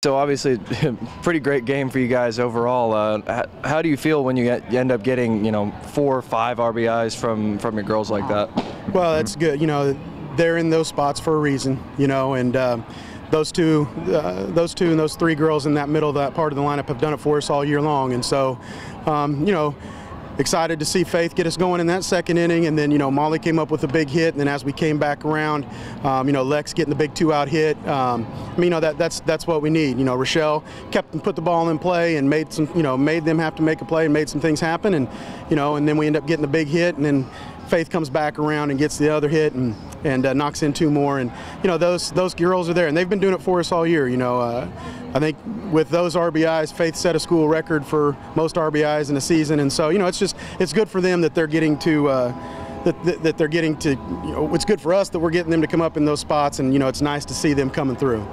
So obviously, pretty great game for you guys overall. How do you feel when you end up getting 4 or 5 RBIs from your girls like that? Well, that's good. They're in those spots for a reason. And those two and those 3 girls in that middle of that part of the lineup have done it for us all year long. And so, excited to see Faith get us going in that second inning, and then Molly came up with a big hit, and then as we came back around, Lex getting the big 2-out hit. That's what we need. Rochelle put the ball in play and made them have to make a play and made some things happen, and and then we end up getting the big hit, and then Faith comes back around and gets the other hit and knocks in 2 more, and those girls are there, and they've been doing it for us all year. I think with those RBIs, Faith set a school record for most RBIs in a season, and so it's good for them that they're getting to it's good for us that we're getting them to come up in those spots, and it's nice to see them coming through.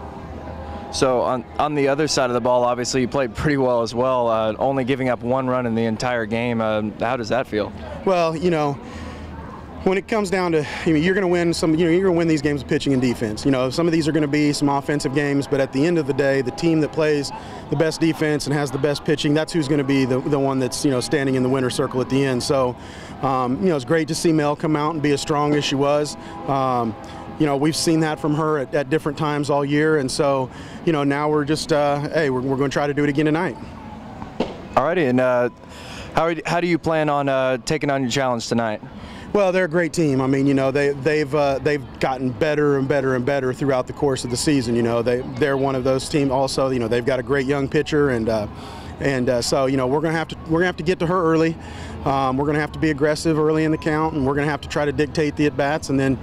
So on the other side of the ball, obviously you played pretty well as well, only giving up 1 run in the entire game. How does that feel? Well, when it comes down to, you're going to win you're going to win these games with pitching and defense. Some of these are going to be some offensive games, but at the end of the day, the team that plays the best defense and has the best pitching, that's who's going to be the one that's standing in the winner's circle at the end. So, it's great to see Mel come out and be as strong as she was. We've seen that from her at different times all year, and so, now we're just, hey, we're going to try to do it again tonight. All righty, and how do you plan on taking on your challenge tonight? Well, they're a great team. They've gotten better and better and better throughout the course of the season. They're one of those teams. Also, they've got a great young pitcher, and so we're gonna have to get to her early. We're gonna have to be aggressive early in the count, and we're gonna have to try to dictate the at bats. And then,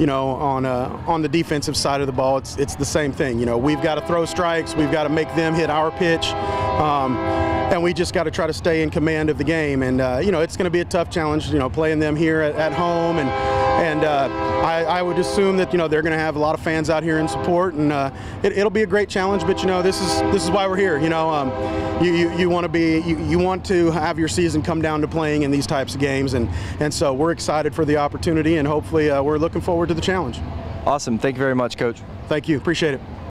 on the defensive side of the ball, it's the same thing. We've got to throw strikes. We've got to make them hit our pitch. And we just got to try to stay in command of the game, and it's going to be a tough challenge, playing them here at home, and I would assume that they're going to have a lot of fans out here in support, and it'll be a great challenge. But this is why we're here. You want to have your season come down to playing in these types of games, and so we're excited for the opportunity, and hopefully we're looking forward to the challenge. Awesome. Thank you very much, Coach. Thank you. Appreciate it.